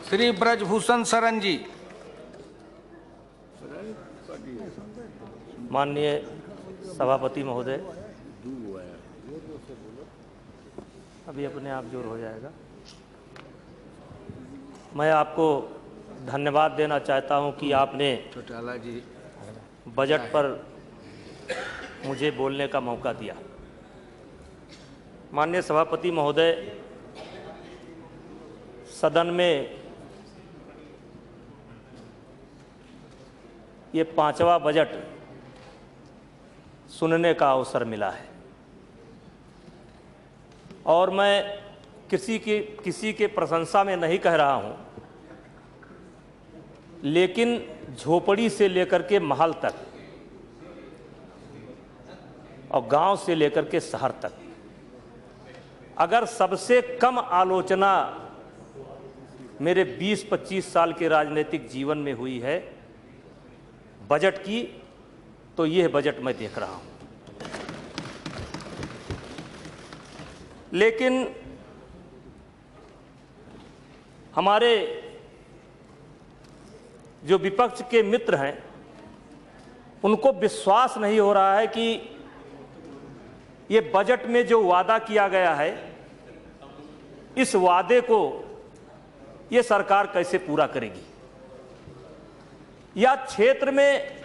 श्री ब्रजभूषण शरण जी। माननीय सभापति महोदय, अभी अपने आप जोर हो जाएगा। मैं आपको धन्यवाद देना चाहता हूं कि आपने चौटाला जी बजट पर मुझे बोलने का मौका दिया। माननीय सभापति महोदय, सदन में ये 5वां बजट सुनने का अवसर मिला है और मैं किसी के प्रशंसा में नहीं कह रहा हूं, लेकिन झोपड़ी से लेकर के महल तक और गांव से लेकर के शहर तक अगर सबसे कम आलोचना मेरे 20-25 साल के राजनीतिक जीवन में हुई है बजट की, तो यह बजट मैं देख रहा हूं। लेकिन हमारे जो विपक्ष के मित्र हैं उनको विश्वास नहीं हो रहा है कि ये बजट में जो वादा किया गया है, इस वादे को ये सरकार कैसे पूरा करेगी, या क्षेत्र में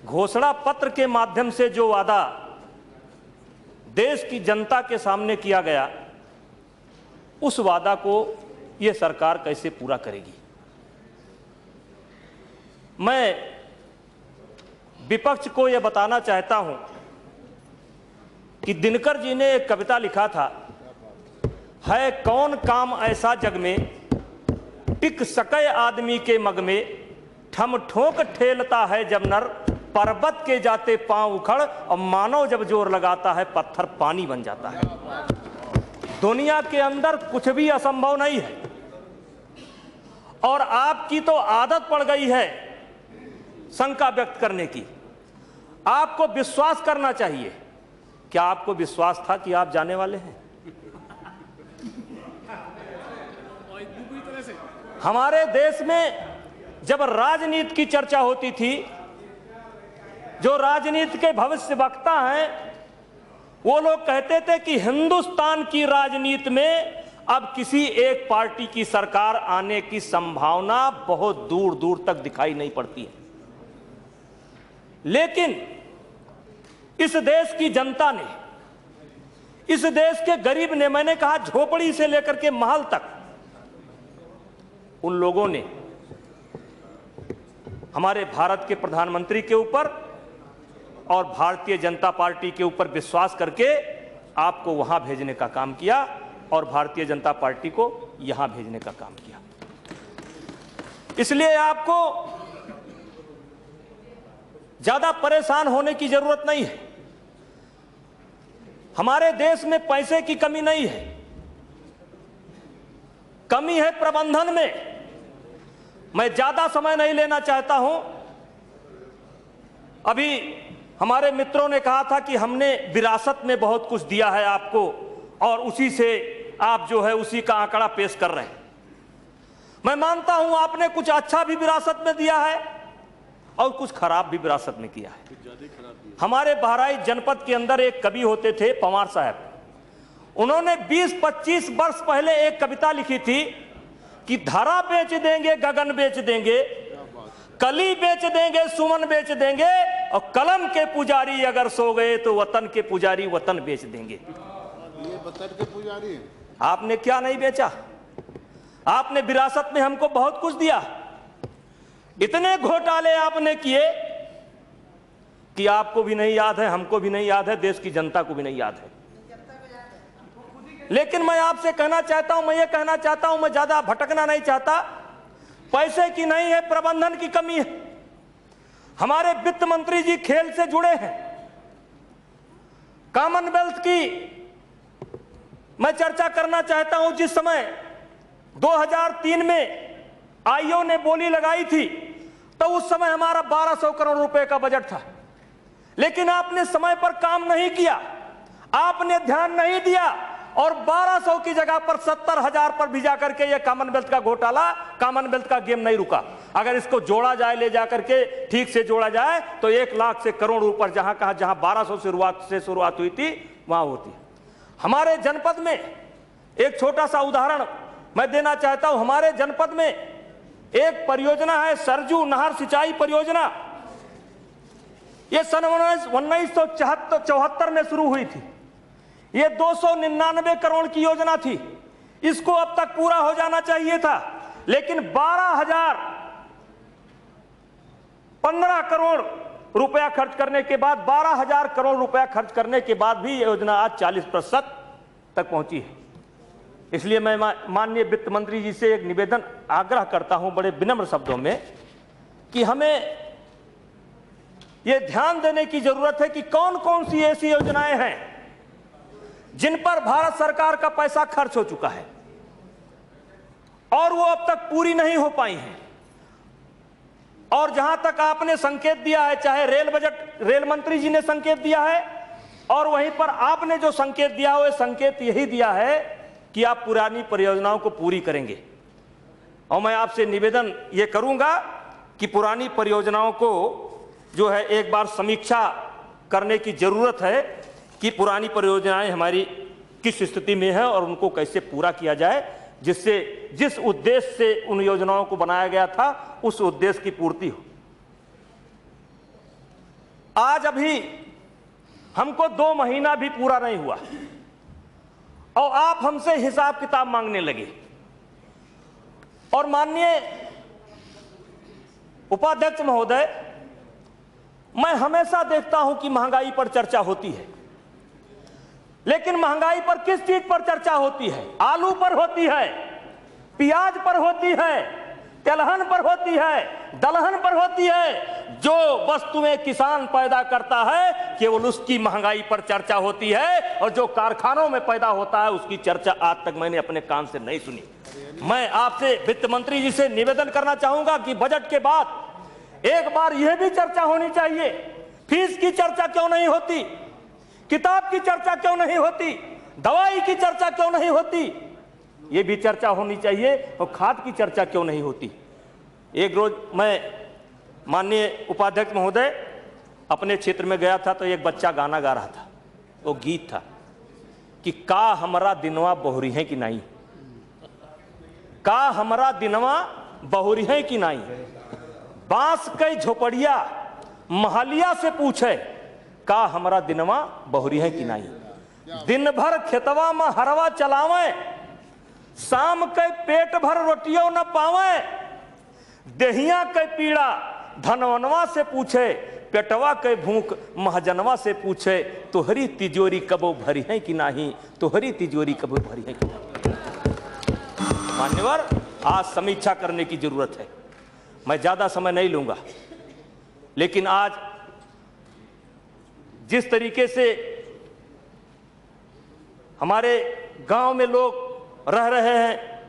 घोषणा पत्र के माध्यम से जो वादा देश की जनता के सामने किया गया, उस वादा को ये सरकार कैसे पूरा करेगी। मैं विपक्ष को यह बताना चाहता हूं कि दिनकर जी ने एक कविता लिखा था, है कौन काम ऐसा जग में टिक सके आदमी के मग में, ठम ठोक ठेलता है जब नर पर्वत के जाते पांव उखड़, और मानव जब जोर लगाता है पत्थर पानी बन जाता है। दुनिया के अंदर कुछ भी असंभव नहीं है और आपकी तो आदत पड़ गई है शंका व्यक्त करने की। आपको विश्वास करना चाहिए। क्या आपको विश्वास था कि आप जाने वाले हैं? हमारे देश में जब राजनीति की चर्चा होती थी, जो राजनीति के भविष्य वक्ता हैं वो लोग कहते थे कि हिंदुस्तान की राजनीति में अब किसी एक पार्टी की सरकार आने की संभावना बहुत दूर दूर तक दिखाई नहीं पड़ती है। लेकिन इस देश की जनता ने, इस देश के गरीब ने, मैंने कहा झोपड़ी से लेकर के महल तक, उन लोगों ने हमारे भारत के प्रधानमंत्री के ऊपर और भारतीय जनता पार्टी के ऊपर विश्वास करके आपको वहां भेजने का काम किया और भारतीय जनता पार्टी को यहां भेजने का काम किया। इसलिए आपको ज्यादा परेशान होने की जरूरत नहीं है। हमारे देश में पैसे की कमी नहीं है, कमी है प्रबंधन में। मैं ज्यादा समय नहीं लेना चाहता हूं। अभी हमारे मित्रों ने कहा था कि हमने विरासत में बहुत कुछ दिया है आपको और उसी से आप जो है उसी का आंकड़ा पेश कर रहे हैं। मैं मानता हूं आपने कुछ अच्छा भी विरासत में दिया है और कुछ खराब भी विरासत में किया है। हमारे बहराइच जनपद के अंदर एक कवि होते थे पंवार साहब, उन्होंने 20-25 वर्ष पहले एक कविता लिखी थी कि धरा बेच देंगे, गगन बेच देंगे, कली बेच देंगे, सुमन बेच देंगे, और कलम के पुजारी अगर सो गए तो वतन के पुजारी वतन बेच देंगे। ये वतन के पुजारी आपने क्या नहीं बेचा? आपने विरासत में हमको बहुत कुछ दिया। इतने घोटाले आपने किए कि आपको भी नहीं याद है, हमको भी नहीं याद है, देश की जनता को भी नहीं याद है। लेकिन मैं आपसे कहना चाहता हूं, मैं ये कहना चाहता हूं, मैं ज्यादा भटकना नहीं चाहता। पैसे की नहीं है, प्रबंधन की कमी है। हमारे वित्त मंत्री जी खेल से जुड़े हैं। कॉमनवेल्थ की मैं चर्चा करना चाहता हूं। जिस समय 2003 में आईओ ने बोली लगाई थी तो उस समय हमारा 1200 करोड़ रुपए का बजट था, लेकिन आपने समय पर काम नहीं किया, आपने ध्यान नहीं दिया और 1200 की जगह पर 70,000 पर भी जाकर के ये कॉमनवेल्थ का घोटाला, कॉमनवेल्थ का गेम नहीं रुका। अगर इसको जोड़ा जाए, ले जाकर के ठीक से जोड़ा जाए तो 1 लाख से करोड़ ऊपर जहां 1200 से शुरुआत हुई थी वहां होती। हमारे जनपद में एक छोटा सा उदाहरण मैं देना चाहता हूं। हमारे जनपद में एक परियोजना है सरजू नहर सिंचाई परियोजना। यह सन 1974 में शुरू हुई थी। यह 299 करोड़ की योजना थी। इसको अब तक पूरा हो जाना चाहिए था, लेकिन 15 करोड़ रुपया खर्च करने के बाद, 12,000 करोड़ रुपया खर्च करने के बाद भी योजना आज 40% तक पहुंची है। इसलिए मैं माननीय वित्त मंत्री जी से एक निवेदन आग्रह करता हूं बड़े विनम्र शब्दों में कि हमें यह ध्यान देने की जरूरत है कि कौन कौन सी ऐसी योजनाएं हैं जिन पर भारत सरकार का पैसा खर्च हो चुका है और वो अब तक पूरी नहीं हो पाई हैं। और जहां तक आपने संकेत दिया है, चाहे रेल मंत्री जी ने संकेत दिया है और वहीं पर आपने जो संकेत दिया है, संकेत यही दिया है कि आप पुरानी परियोजनाओं को पूरी करेंगे। और मैं आपसे निवेदन यह करूंगा कि पुरानी परियोजनाओं को जो है एक बार समीक्षा करने की जरूरत है कि पुरानी परियोजनाएं हमारी किस स्थिति में है और उनको कैसे पूरा किया जाए, जिससे जिस उद्देश्य से उन योजनाओं को बनाया गया था उस उद्देश्य की पूर्ति हो। आज अभी हमको 2 महीना भी पूरा नहीं हुआ और आप हमसे हिसाब किताब मांगने लगे। और माननीय उपाध्यक्ष महोदय, मैं हमेशा देखता हूं कि महंगाई पर चर्चा होती है, लेकिन महंगाई पर किस चीज पर चर्चा होती है? आलू पर होती है, प्याज पर होती है, तिलहन पर होती है, दलहन पर होती है। जो वस्तुएं किसान पैदा करता है केवल उसकी महंगाई पर चर्चा होती है, और जो कारखानों में पैदा होता है उसकी चर्चा आज तक मैंने अपने कान से नहीं सुनी। मैं आपसे वित्त मंत्री जी से निवेदन करना चाहूंगा कि बजट के बाद एक बार यह भी चर्चा होनी चाहिए, फीस की चर्चा क्यों नहीं होती, किताब की चर्चा क्यों नहीं होती, दवाई की चर्चा क्यों नहीं होती, यह भी चर्चा होनी चाहिए। और खाद की चर्चा क्यों नहीं होती। एक रोज मैं माननीय उपाध्यक्ष महोदय अपने क्षेत्र में गया था तो एक बच्चा गाना गा रहा था। वो गीत था कि का हमरा दिनवा बहुरी है कि नहीं, का हमरा दिनवा बहुरी है कि नहीं, बांस कई झोपड़िया महलिया से पूछे का हमरा दिनवा बहुरी है कि नहीं। दिन भर खेतवा में हरवा चलावे, शाम के पेट भर रोटियों न पावे, देहिया के पीड़ा धनवनवा से पूछे, पेटवा के भूख महाजनवा से पूछे, तोहरी तिजोरी कबो भरी है कि नहीं, तोहरी तिजोरी कबो भरी है कि नहीं। मान्यवर, आज समीक्षा करने की जरूरत है। मैं ज्यादा समय नहीं लूंगा, लेकिन आज जिस तरीके से हमारे गांव में लोग रह रहे हैं,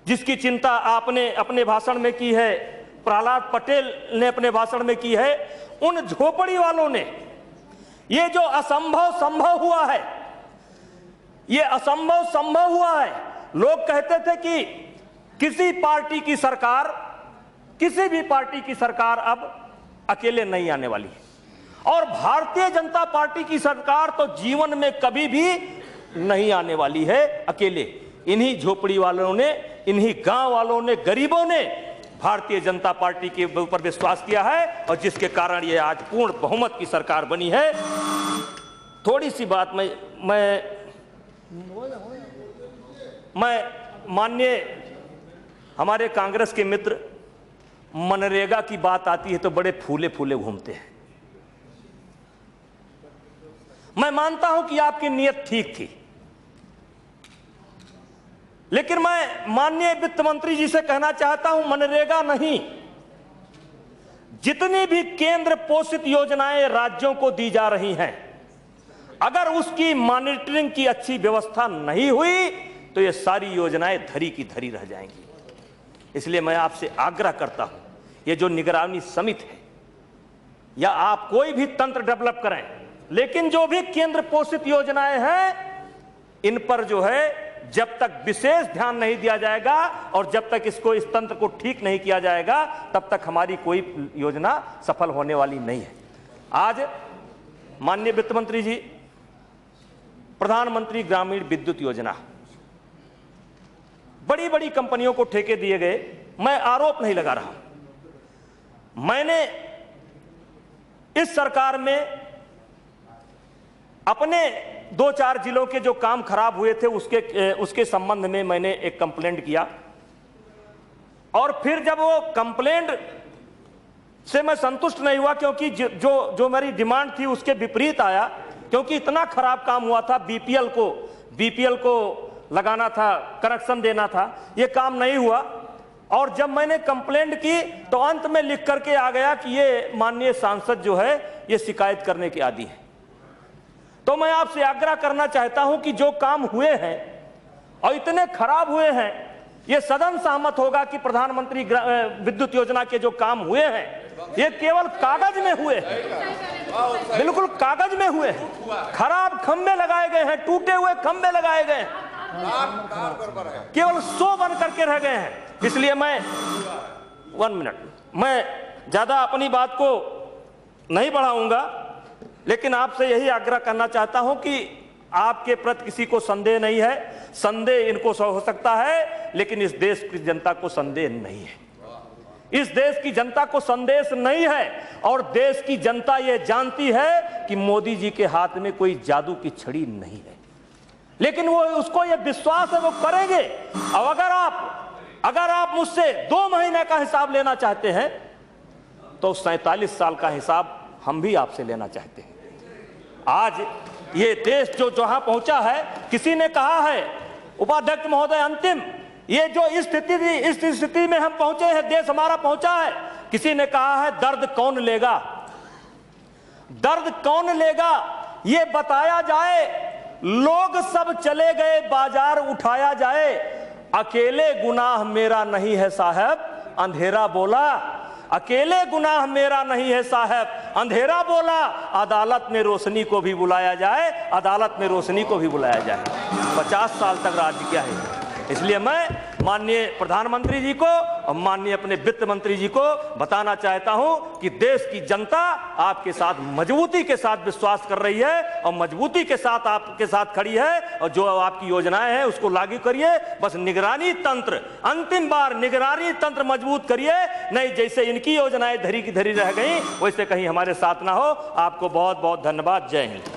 जिसकी चिंता आपने अपने भाषण में की है, प्रहलाद पटेल ने अपने भाषण में की है, उन झोपड़ी वालों ने ये जो असंभव संभव हुआ है, ये असंभव संभव हुआ है। लोग कहते थे कि किसी पार्टी की सरकार, किसी भी पार्टी की सरकार अब अकेले नहीं आने वाली है, और भारतीय जनता पार्टी की सरकार तो जीवन में कभी भी नहीं आने वाली है अकेले। इन्हीं झोपड़ी वालों ने, इन्हीं गांव वालों ने, गरीबों ने भारतीय जनता पार्टी के ऊपर विश्वास किया है, और जिसके कारण ये आज पूर्ण बहुमत की सरकार बनी है। थोड़ी सी बात मैं माननीय हमारे कांग्रेस के मित्र, मनरेगा की बात आती है तो बड़े फूले फूले घूमते हैं। मैं मानता हूं कि आपकी नीयत ठीक थी, लेकिन मैं माननीय वित्त मंत्री जी से कहना चाहता हूं, मनरेगा नहीं, जितनी भी केंद्र पोषित योजनाएं राज्यों को दी जा रही हैं, अगर उसकी मॉनिटरिंग की अच्छी व्यवस्था नहीं हुई तो ये सारी योजनाएं धरी की धरी रह जाएंगी। इसलिए मैं आपसे आग्रह करता हूं, ये जो निगरानी समिति है या आप कोई भी तंत्र डेवलप करें, लेकिन जो भी केंद्र पोषित योजनाएं हैं इन पर जो है जब तक विशेष ध्यान नहीं दिया जाएगा और जब तक इस तंत्र को ठीक नहीं किया जाएगा तब तक हमारी कोई योजना सफल होने वाली नहीं है। आज माननीय वित्त मंत्री जी, प्रधानमंत्री ग्रामीण विद्युत योजना, बड़ी बड़ी कंपनियों को ठेके दिए गए। मैं आरोप नहीं लगा रहा, मैंने इस सरकार में अपने 2-4 जिलों के जो काम खराब हुए थे उसके संबंध में मैंने एक कंप्लेंट किया, और फिर जब वो कंप्लेंट से मैं संतुष्ट नहीं हुआ क्योंकि जो मेरी डिमांड थी उसके विपरीत आया, क्योंकि इतना खराब काम हुआ था, बीपीएल को लगाना था, कनेक्शन देना था, ये काम नहीं हुआ। और जब मैंने कंप्लेंट की तो अंत में लिख करके आ गया कि ये माननीय सांसद जो है ये शिकायत करने के आदी है। तो मैं आपसे आग्रह करना चाहता हूं कि जो काम हुए हैं और इतने खराब हुए हैं, ये सदन सहमत होगा कि प्रधानमंत्री विद्युत योजना के जो काम हुए हैं ये केवल कागज में हुए हैं, बिल्कुल कागज में हुए हैं। खराब खंबे लगाए गए हैं, टूटे हुए खंबे लगाए गए हैं, केवल 100 बन करके रह गए हैं। इसलिए मैं 1 मिनट, मैं ज्यादा अपनी बात को नहीं बढ़ाऊंगा, लेकिन आपसे यही आग्रह करना चाहता हूं कि आपके प्रति किसी को संदेह नहीं है। संदेह इनको हो सकता है, लेकिन इस देश की जनता को संदेह नहीं है। इस देश की जनता को संदेश नहीं है, और देश की जनता ये जानती है कि मोदी जी के हाथ में कोई जादू की छड़ी नहीं है, लेकिन वो उसको ये विश्वास है वो करेंगे। अब अगर आप मुझसे 2 महीने का हिसाब लेना चाहते हैं तो 47 साल का हिसाब हम भी आपसे लेना चाहते हैं। आज ये देश जो जहां पहुंचा है, किसी ने कहा है, उपाध्यक्ष महोदय, अंतिम ये जो इस स्थिति में हम पहुंचे हैं, देश हमारा पहुंचा है, किसी ने कहा है दर्द कौन लेगा, दर्द कौन लेगा ये बताया जाए। लोग सब चले गए, बाजार उठाया जाए, अकेले गुनाह मेरा नहीं है साहब, अंधेरा बोला। अकेले गुनाह मेरा नहीं है साहब, अंधेरा बोला। अदालत में रोशनी को भी बुलाया जाए, अदालत में रोशनी को भी बुलाया जाए। 50 साल तक राज किया है। इसलिए मैं माननीय प्रधानमंत्री जी को और माननीय अपने वित्त मंत्री जी को बताना चाहता हूं कि देश की जनता आपके साथ मजबूती के साथ विश्वास कर रही है और मजबूती के साथ आपके साथ खड़ी है, और जो आपकी योजनाएं हैं उसको लागू करिए। बस निगरानी तंत्र, अंतिम बार निगरानी तंत्र मजबूत करिए, नहीं जैसे इनकी योजनाएं धरी की धरी रह गई वैसे कहीं हमारे साथ ना हो। आपको बहुत बहुत धन्यवाद। जय हिंद।